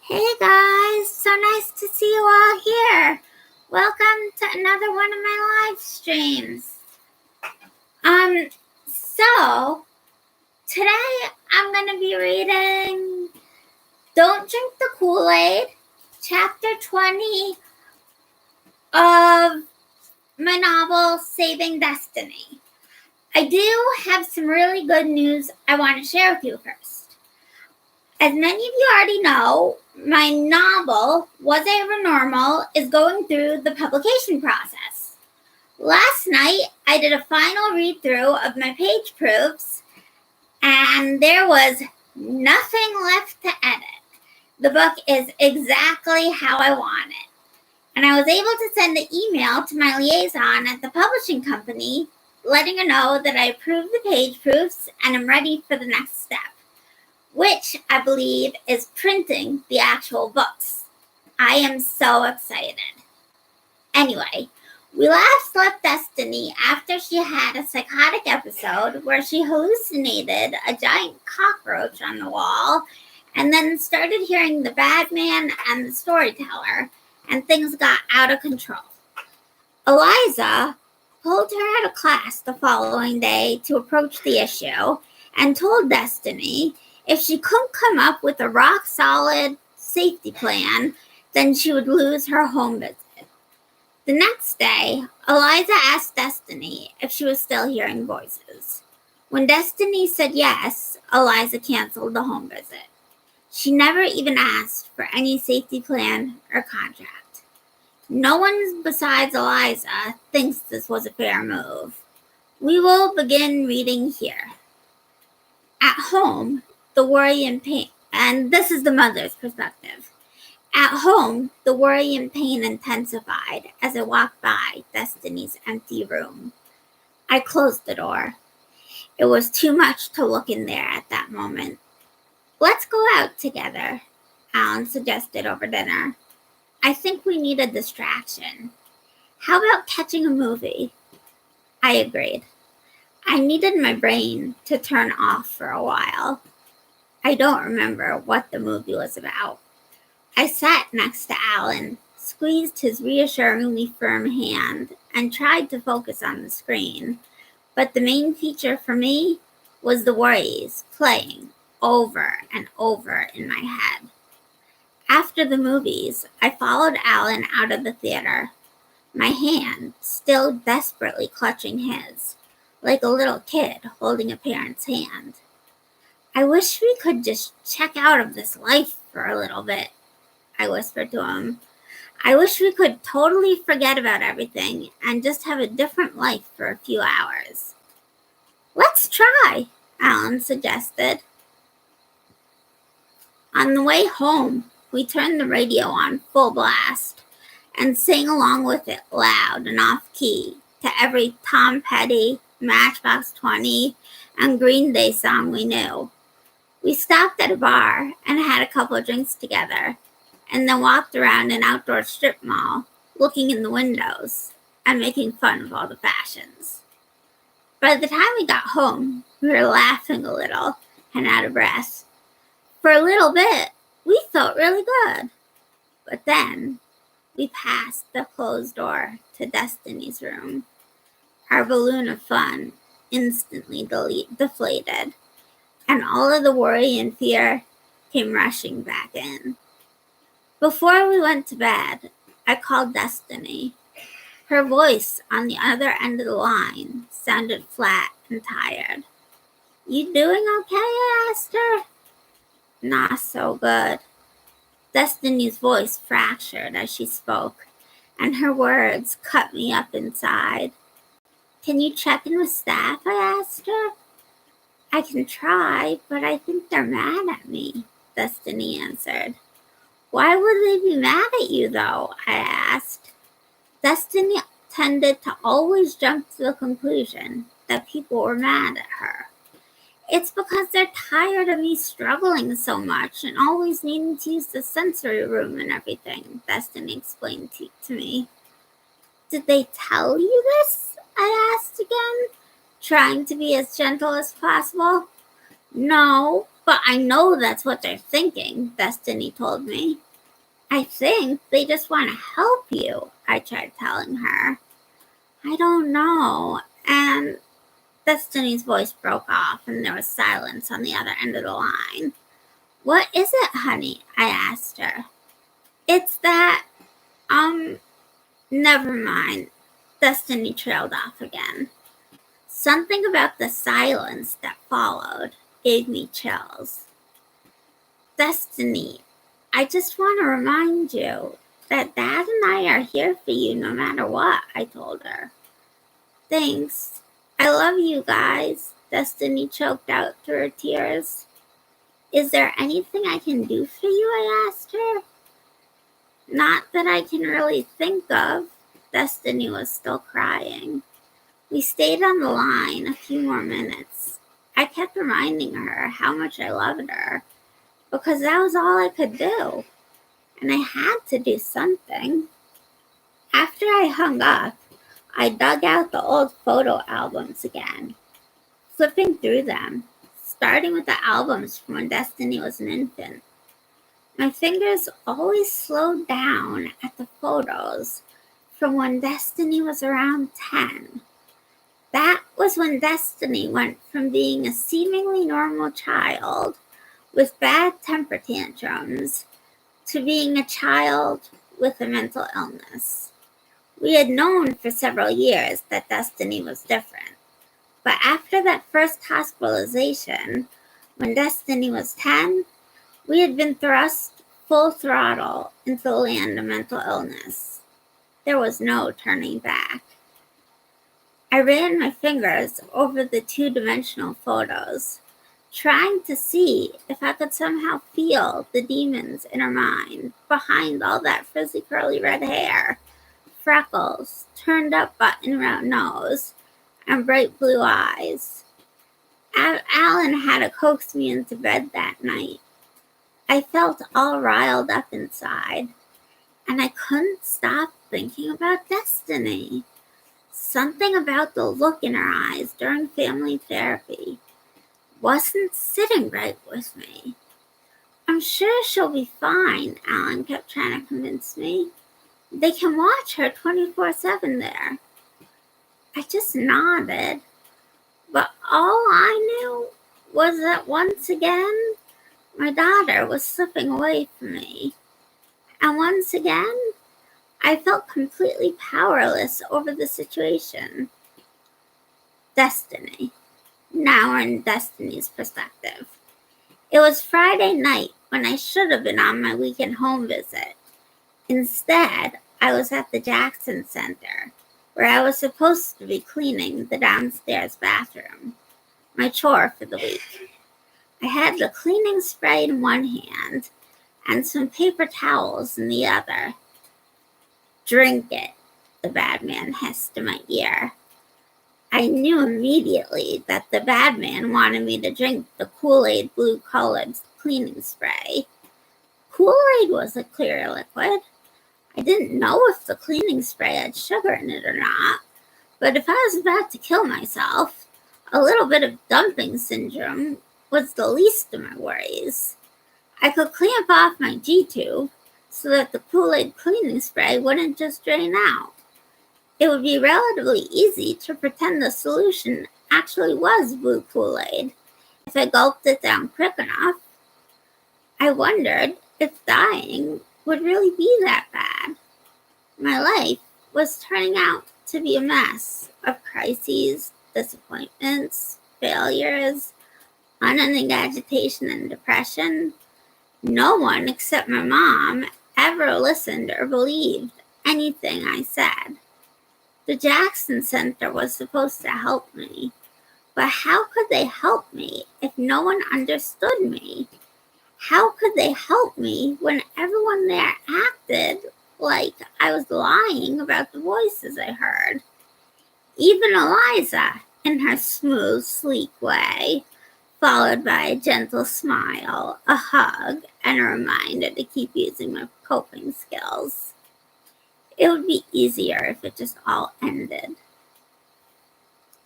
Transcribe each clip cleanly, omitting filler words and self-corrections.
Hey guys, so nice to see you all here. Welcome to another one of my live streams. So today I'm going to be reading Don't Drink the Kool-Aid, chapter 20 of my novel Saving Destiny. I do have some really good news I want to share with you first. As many of you already know, my novel, Was I Ever Normal, is going through the publication process. Last night, I did a final read-through of my page proofs, and there was nothing left to edit. The book is exactly how I want it. And I was able to send an email to my liaison at the publishing company, letting her know that I approved the page proofs and am ready for the next step, which I believe is printing the actual books. I am so excited. Anyway, we last left Destiny after she had a psychotic episode where she hallucinated a giant cockroach on the wall and then started hearing the bad man and the storyteller, and things got out of control. Eliza pulled her out of class the following day to approach the issue and told Destiny if she couldn't come up with a rock-solid safety plan, then she would lose her home visit. The next day, Eliza asked Destiny if she was still hearing voices. When Destiny said yes, Eliza canceled the home visit. She never even asked for any safety plan or contract. No one besides Eliza thinks this was a fair move. We will begin reading here. At home, the worry and pain, and this is the mother's perspective. At home, the worry and pain intensified as I walked by Destiny's empty room. I closed the door. It was too much to look in there at that moment. Let's go out together, Alan suggested over dinner. I think we need a distraction. How about catching a movie? I agreed. I needed my brain to turn off for a while. I don't remember what the movie was about. I sat next to Alan, squeezed his reassuringly firm hand, and tried to focus on the screen. But the main feature for me was the worries playing over and over in my head. After the movies, I followed Alan out of the theater, my hand still desperately clutching his, like a little kid holding a parent's hand. I wish we could just check out of this life for a little bit, I whispered to him. I wish we could totally forget about everything and just have a different life for a few hours. Let's try, Alan suggested. On the way home, we turned the radio on full blast and sang along with it loud and off-key to every Tom Petty, Matchbox 20, and Green Day song we knew. We stopped at a bar and had a couple of drinks together, and then walked around an outdoor strip mall, looking in the windows and making fun of all the fashions. By the time we got home, we were laughing a little and out of breath. For a little bit, we felt really good. But then, we passed the closed door to Destiny's room. Our balloon of fun instantly deflated, and all of the worry and fear came rushing back in. Before we went to bed, I called Destiny. Her voice on the other end of the line sounded flat and tired. You doing okay? I asked her. Not so good. Destiny's voice fractured as she spoke, and her words cut me up inside. Can you check in with staff? I asked her. I can try, but I think they're mad at me, Destiny answered. Why would they be mad at you, though? I asked. Destiny tended to always jump to the conclusion that people were mad at her. It's because they're tired of me struggling so much and always needing to use the sensory room and everything, Destiny explained to me. Did they tell you this? I asked again, trying to be as gentle as possible. No, But I know that's what they're thinking, Destiny told me. I think they just want to help you, I tried telling her. I don't know. And Destiny's voice broke off and there was silence on the other end of the line. What is it, honey? I asked her. It's that, never mind. Destiny trailed off again. Something about the silence that followed gave me chills. Destiny, I just want to remind you that Dad and I are here for you no matter what, I told her. Thanks. I love you guys, Destiny choked out through her tears. Is there anything I can do for you? I asked her. Not that I can really think of. Destiny was still crying. We stayed on the line a few more minutes. I kept reminding her how much I loved her, because that was all I could do, and I had to do something. After I hung up, I dug out the old photo albums again, flipping through them, starting with the albums from when Destiny was an infant. My fingers always slowed down at the photos from when Destiny was around 10. That was when Destiny went from being a seemingly normal child with bad temper tantrums to being a child with a mental illness. We had known for several years that Destiny was different, but after that first hospitalization, when Destiny was 10, we had been thrust full throttle into the land of mental illness. There was no turning back. I ran my fingers over the two-dimensional photos, trying to see if I could somehow feel the demons in her mind behind all that frizzy curly red hair, freckles, turned up button-round nose, and bright blue eyes. Alan had to coax me into bed that night. I felt all riled up inside, and I couldn't stop thinking about Destiny. Something about the look in her eyes during family therapy wasn't sitting right with me. I'm sure she'll be fine, Alan kept trying to convince me. They can watch her 24/7 there. I just nodded, but all I knew was that once again, my daughter was slipping away from me. And once again, I felt completely powerless over the situation. Destiny. Now we're in Destiny's perspective. It was Friday night when I should have been on my weekend home visit. Instead, I was at the Jackson Center, where I was supposed to be cleaning the downstairs bathroom, my chore for the week. I had the cleaning spray in one hand and some paper towels in the other. Drink it, the bad man hissed in my ear. I knew immediately that the bad man wanted me to drink the Kool-Aid blue-colored cleaning spray. Kool-Aid was a clear liquid. I didn't know if the cleaning spray had sugar in it or not, but if I was about to kill myself, a little bit of dumping syndrome was the least of my worries. I could clamp off my G-tube so that the Kool-Aid cleaning spray wouldn't just drain out. It would be relatively easy to pretend the solution actually was blue Kool-Aid if I gulped it down quick enough. I wondered if dying would really be that bad. My life was turning out to be a mess of crises, disappointments, failures, unending agitation and depression. No one except my mom ever listened or believed anything I said. The Jackson Center was supposed to help me, but how could they help me if no one understood me? How could they help me when everyone there acted like I was lying about the voices I heard? Even Eliza, in her smooth, sleek way, followed by a gentle smile, a hug, and a reminder to keep using my coping skills. It would be easier if it just all ended.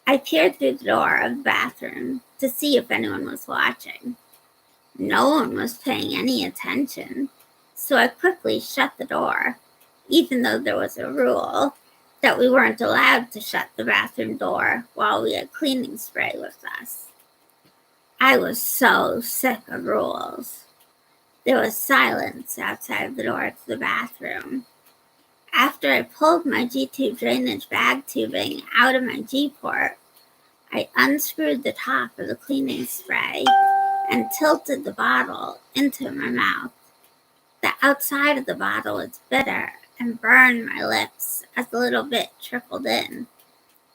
I peered through the door of the bathroom to see if anyone was watching. No one was paying any attention, so I quickly shut the door, even though there was a rule that we weren't allowed to shut the bathroom door while we had cleaning spray with us. I was so sick of rules. There was silence outside the door to the bathroom. After I pulled my G-tube drainage bag tubing out of my G-port, I unscrewed the top of the cleaning spray and tilted the bottle into my mouth. The outside of the bottle was bitter and burned my lips as a little bit trickled in.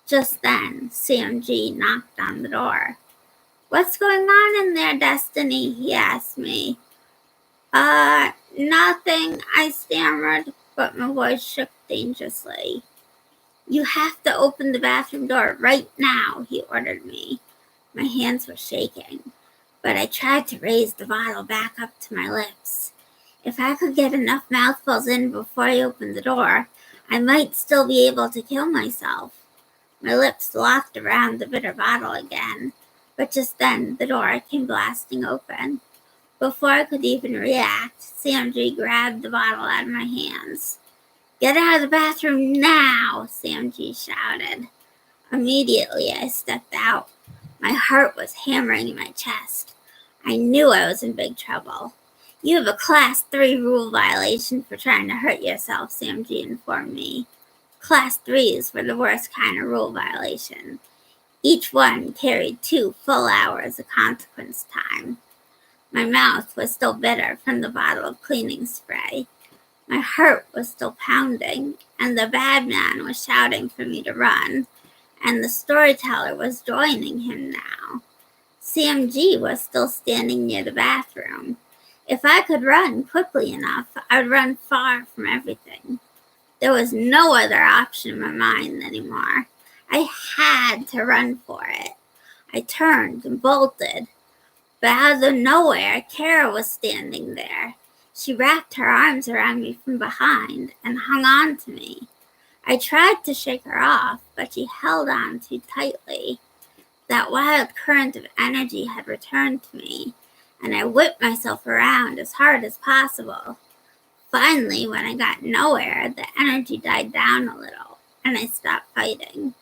Just then, CMG knocked on the door. "What's going on in there, Destiny?" he asked me. Nothing," I stammered, but my voice shook dangerously. "You have to open the bathroom door right now," he ordered me. My hands were shaking, but I tried to raise the bottle back up to my lips. If I could get enough mouthfuls in before I opened the door, I might still be able to kill myself. My lips locked around the bitter bottle again, but just then the door came blasting open. Before I could even react, CMG grabbed the bottle out of my hands. "Get out of the bathroom now," CMG shouted. Immediately, I stepped out. My heart was hammering in my chest. I knew I was in big trouble. "You have a Class 3 rule violation for trying to hurt yourself," CMG informed me. Class 3s were the worst kind of rule violation. Each one carried 2 full hours of consequence time. My mouth was still bitter from the bottle of cleaning spray. My heart was still pounding, and the bad man was shouting for me to run, and the storyteller was joining him now. CMG was still standing near the bathroom. If I could run quickly enough, I would run far from everything. There was no other option in my mind anymore. I had to run for it. I turned and bolted. But out of nowhere, Kara was standing there. She wrapped her arms around me from behind and hung on to me. I tried to shake her off, but she held on too tightly. That wild current of energy had returned to me, and I whipped myself around as hard as possible. Finally, when I got nowhere, the energy died down a little, and I stopped fighting.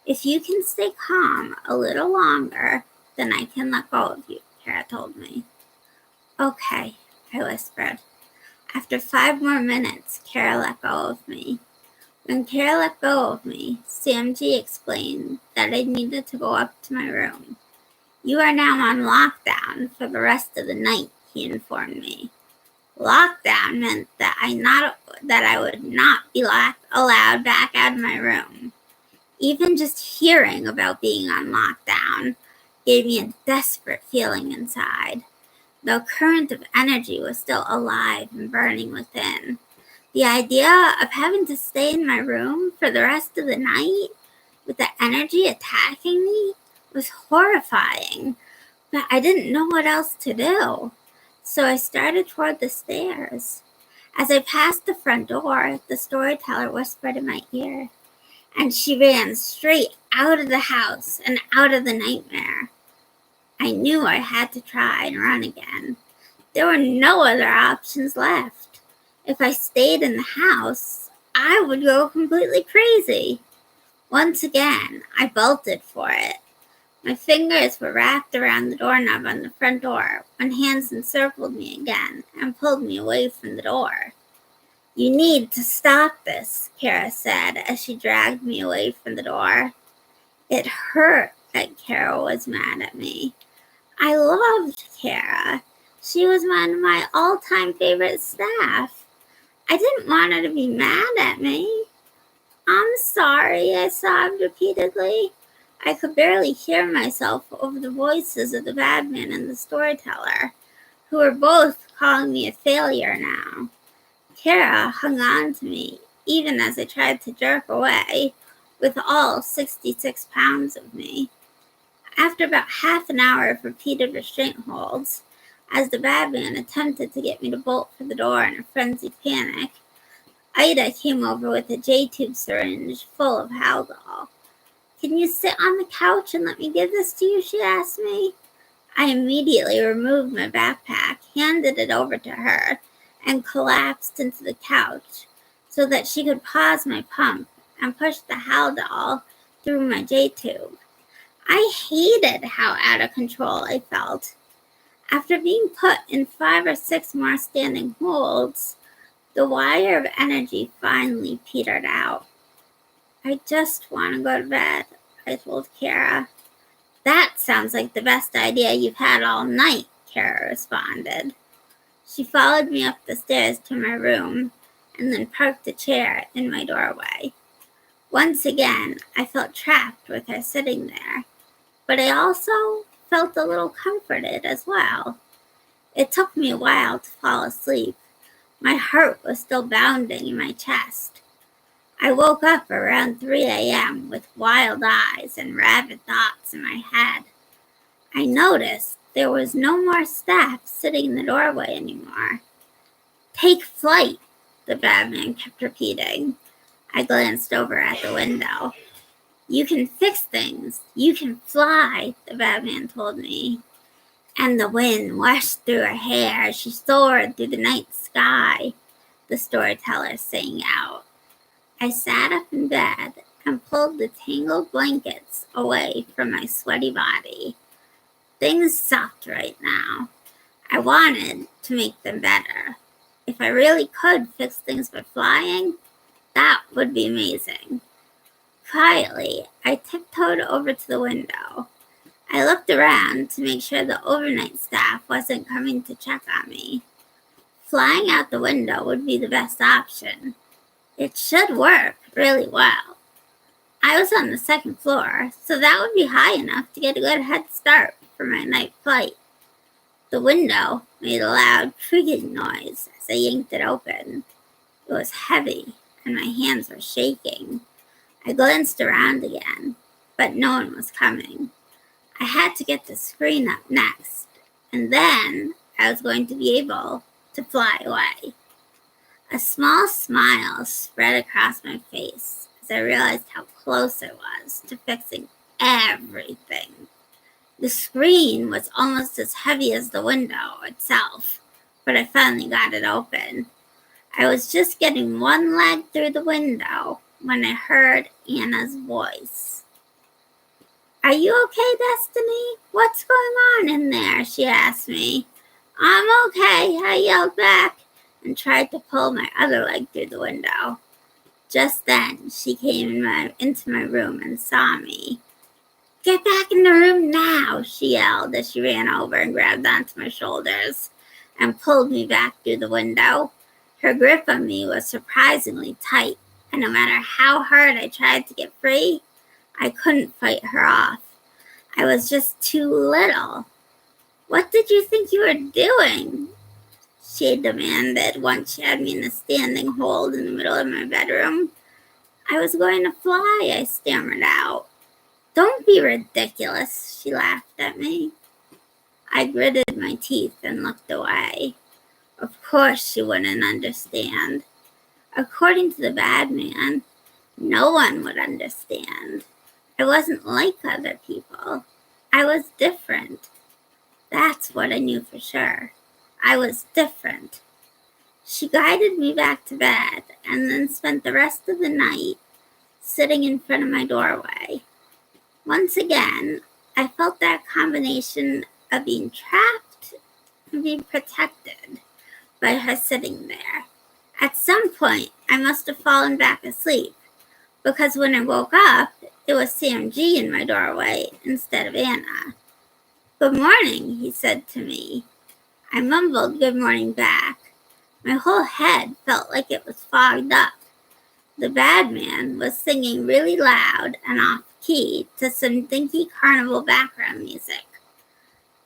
"If you can stay calm a little longer, then I can let go of you," Kara told me. "Okay," I whispered. After 5 more minutes, Kara let go of me. When Kara let go of me, CMG explained that I needed to go up to my room. "You are now on lockdown for the rest of the night," he informed me. Lockdown meant that I would not be allowed back out of my room. Even just hearing about being on lockdown gave me a desperate feeling inside. The current of energy was still alive and burning within. The idea of having to stay in my room for the rest of the night with the energy attacking me was horrifying, but I didn't know what else to do. So I started toward the stairs. As I passed the front door, the storyteller whispered in my ear, and she ran straight out of the house and out of the nightmare. I knew I had to try and run again. There were no other options left. If I stayed in the house, I would go completely crazy. Once again, I bolted for it. My fingers were wrapped around the doorknob on the front door when hands encircled me again and pulled me away from the door. "You need to stop this," Kara said as she dragged me away from the door. It hurt that Kara was mad at me. I loved Kara. She was one of my all-time favorite staff. I didn't want her to be mad at me. "I'm sorry," I sobbed repeatedly. I could barely hear myself over the voices of the bad man and the storyteller, who were both calling me a failure now. Kara hung on to me, even as I tried to jerk away, with all 66 pounds of me. After about half an hour of repeated restraint holds, as the bad man attempted to get me to bolt for the door in a frenzied panic, Ida came over with a J-tube syringe full of Haldol. "Can you sit on the couch and let me give this to you?" she asked me. I immediately removed my backpack, handed it over to her, and collapsed into the couch so that she could pause my pump and push the Haldol through my J-tube. I hated how out of control I felt. After being put in 5 or 6 more standing holds, the wire of energy finally petered out. I just want to go to bed, I told Kara. That sounds like the best idea you've had all night, Kara responded. She followed me up the stairs to my room and then parked a chair in my doorway. Once again, I felt trapped with her sitting there, but I also felt a little comforted as well. It took me a while to fall asleep. My heart was still bounding in my chest. I woke up around 3 a.m. with wild eyes and rabid thoughts in my head. I noticed there was no more staff sitting in the doorway anymore. Take flight, the Batman kept repeating. I glanced over at the window. You can fix things. You can fly, the Batman told me. And the wind washed through her hair as she soared through the night sky, the storyteller sang out. I sat up in bed and pulled the tangled blankets away from my sweaty body. Things sucked right now. I wanted to make them better. If I really could fix things by flying, that would be amazing. Quietly, I tiptoed over to the window. I looked around to make sure the overnight staff wasn't coming to check on me. Flying out the window would be the best option. It should work really well. I was on the 2nd floor, so that would be high enough to get a good head start for my night flight. The window made a loud creaking noise as I yanked it open. It was heavy, and my hands were shaking. I glanced around again, but no one was coming. I had to get the screen up next, and then I was going to be able to fly away. A small smile spread across my face as I realized how close I was to fixing everything. The screen was almost as heavy as the window itself, but I finally got it open. I was just getting one leg through the window when I heard Anna's voice. Are you okay, Destiny? What's going on in there? She asked me. I'm okay, I yelled back and tried to pull my other leg through the window. Just then, she came into my room and saw me. Get back in the room now, she yelled as she ran over and grabbed onto my shoulders and pulled me back through the window. Her grip on me was surprisingly tight, and no matter how hard I tried to get free, I couldn't fight her off. I was just too little. What did you think you were doing? She demanded once she had me in a standing hold in the middle of my bedroom. I was going to fly, I stammered out. Don't be ridiculous, she laughed at me. I gritted my teeth and looked away. Of course she wouldn't understand. According to the Batman, no one would understand. I wasn't like other people. I was different. That's what I knew for sure. I was different. She guided me back to bed and then spent the rest of the night sitting in front of my doorway. Once again, I felt that combination of being trapped and being protected by her sitting there. At some point, I must have fallen back asleep, because when I woke up, it was CMG in my doorway instead of Anna. Good morning, he said to me. I mumbled good morning back. My whole head felt like it was fogged up. The Batman was singing really loud and off-key to some dinky carnival background music.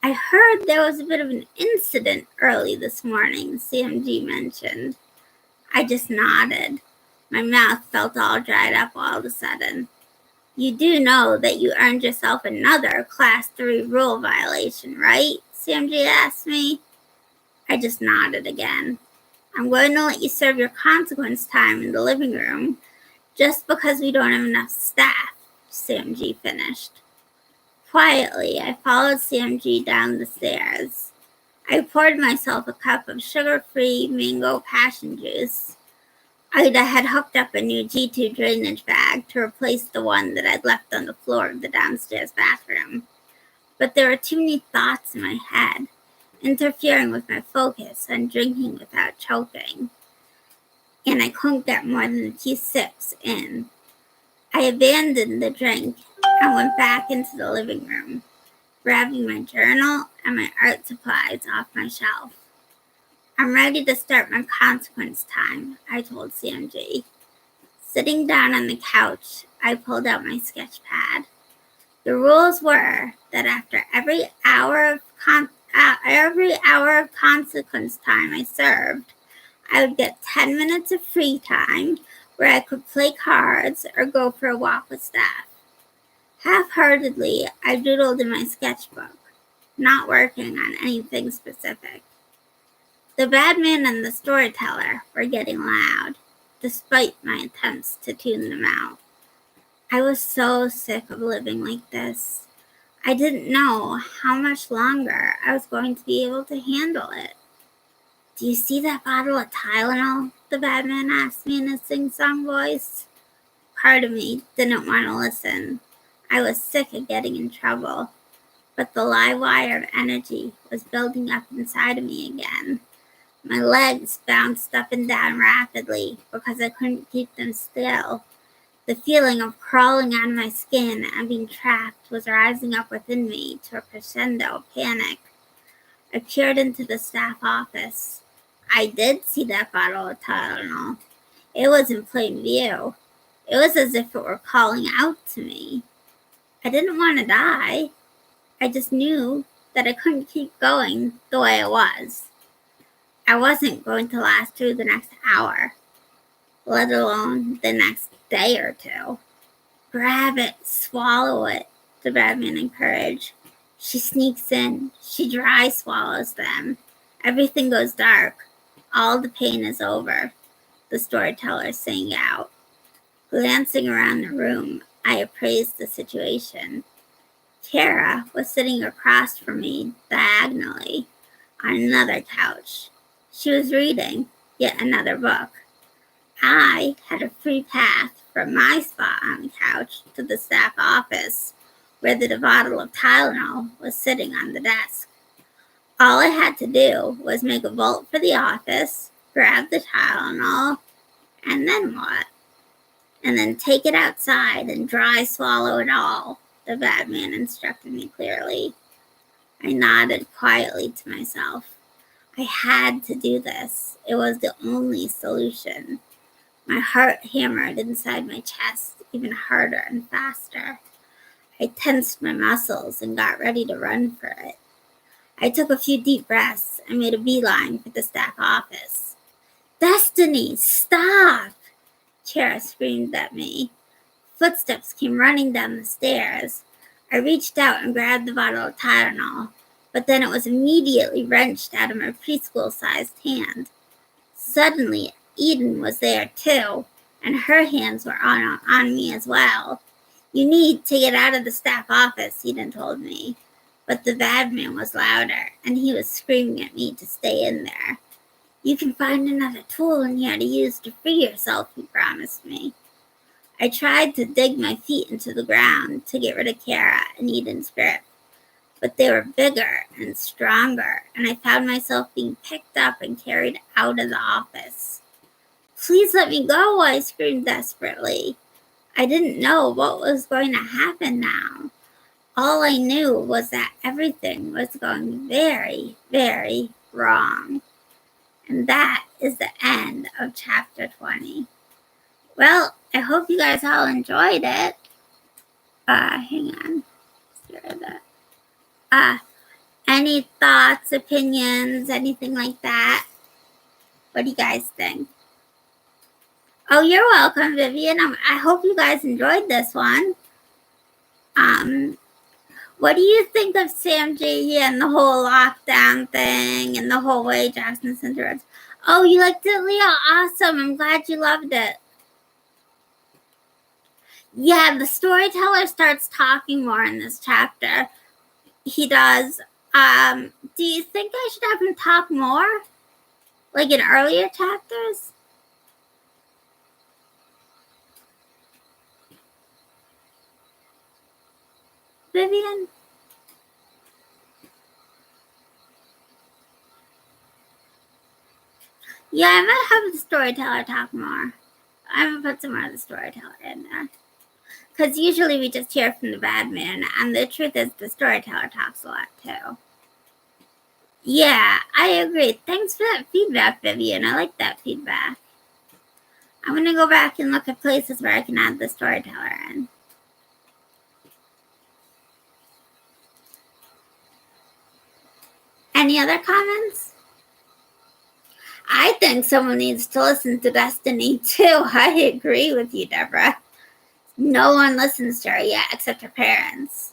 I heard there was a bit of an incident early this morning, CMG mentioned. I just nodded. My mouth felt all dried up all of a sudden. You do know that you earned yourself another Class 3 rule violation, right? CMG asked me. I just nodded again. I'm going to let you serve your consequence time in the living room just because we don't have enough staff, CMG finished. Quietly, I followed CMG down the stairs. I poured myself a cup of sugar-free mango passion juice. Ida had hooked up a new G2 drainage bag to replace the one that I'd left on the floor of the downstairs bathroom. But there were too many thoughts in my head, interfering with my focus on drinking without choking. And I couldn't get more than a few sips in. I abandoned the drink and went back into the living room, grabbing my journal and my art supplies off my shelf. I'm ready to start my consequence time, I told CMG. Sitting down on the couch, I pulled out my sketch pad. The rules were that after every hour of consequence time I served, I would get 10 minutes of free time where I could play cards or go for a walk with Steph. Half-heartedly, I doodled in my sketchbook, not working on anything specific. The badman and the storyteller were getting loud, despite my attempts to tune them out. I was so sick of living like this. I didn't know how much longer I was going to be able to handle it. Do you see that bottle of Tylenol? The badman asked me in a sing-song voice. Part of me didn't want to listen. I was sick of getting in trouble, but the live wire of energy was building up inside of me again. My legs bounced up and down rapidly because I couldn't keep them still. The feeling of crawling out of my skin and being trapped was rising up within me to a crescendo of panic. I peered into the staff office. I did see that bottle of Tylenol. It was in plain view. It was as if it were calling out to me. I didn't want to die. I just knew that I couldn't keep going the way it was. I wasn't going to last through the next hour, let alone the next day or two. Grab it, swallow it, the badman encouraged. She sneaks in, she dry swallows them. Everything goes dark. All the pain is over, the storyteller sang out. Glancing around the room, I appraised the situation. Tara was sitting across from me diagonally on another couch. She was reading yet another book. I had a free path from my spot on the couch to the staff office, where the bottle of Tylenol was sitting on the desk. All I had to do was make a bolt for the office, grab the Tylenol, and then what? And then take it outside and dry swallow it all, the badman instructed me clearly. I nodded quietly to myself. I had to do this. It was the only solution. My heart hammered inside my chest even harder and faster. I tensed my muscles and got ready to run for it. I took a few deep breaths and made a beeline for the staff office. Destiny, stop! Tara screamed at me. Footsteps came running down the stairs. I reached out and grabbed the bottle of Tylenol, but then it was immediately wrenched out of my preschool-sized hand. Suddenly, Eden was there too, and her hands were on me as well. You need to get out of the staff office, Eden told me. But the badman was louder, and he was screaming at me to stay in there. You can find another tool in here to use to free yourself, he promised me. I tried to dig my feet into the ground to get rid of Kara and Eden's grip, but they were bigger and stronger, and I found myself being picked up and carried out of the office. Please let me go, I screamed desperately. I didn't know what was going to happen now. All I knew was that everything was going very, very wrong. And that is the end of chapter 20. Well, I hope you guys all enjoyed it. Hang on. Any thoughts, opinions, anything like that? What do you guys think? Oh, you're welcome, Vivian. I hope you guys enjoyed this one. What do you think of Sam J and the whole lockdown thing and the whole way Jackson sent the roads? Oh, you liked it, Leah? Awesome. I'm glad you loved it. Yeah, the storyteller starts talking more in this chapter. He does. Do you think I should have him talk more? Like in earlier chapters? Vivian? Yeah, I might have the storyteller talk more. I'm gonna put some more of the storyteller in there. Because usually we just hear from the bad man, and the truth is the storyteller talks a lot too. Yeah, I agree. Thanks for that feedback, Vivian. I like that feedback. I'm gonna go back and look at places where I can add the storyteller in. Any other comments? I think someone needs to listen to Destiny too. I agree with you, Deborah. No one listens to her yet except her parents.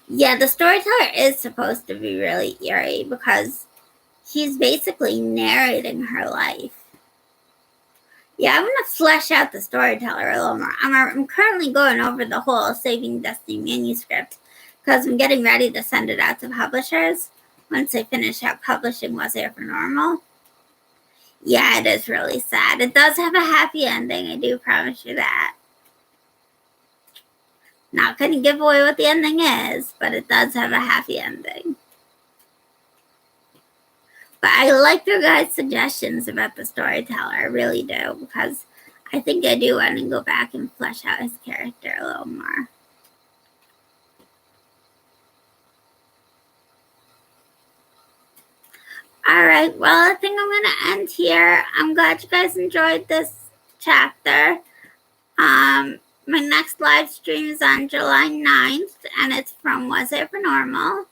Yeah, the storyteller is supposed to be really eerie because he's basically narrating her life. Yeah, I'm going to flesh out the storyteller a little more. I'm currently going over the whole Saving Destiny manuscript because I'm getting ready to send it out to publishers once I finish out publishing Was Here for Normal. Yeah, it is really sad. It does have a happy ending, I do promise you that. Not going to give away what the ending is, but it does have a happy ending. But I like your guys' suggestions about the storyteller. I really do, because I think I do want to go back and flesh out his character a little more. Alright, well, I think I'm going to end here. I'm glad you guys enjoyed this chapter. My next live stream is on July 9th, and it's from Was It for Normal?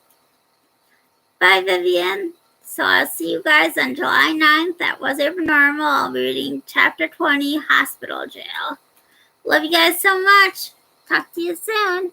Bye, Vivian. So I'll see you guys on July 9th at Was It for Normal? I'll be reading Chapter 20, Hospital Jail. Love you guys so much. Talk to you soon.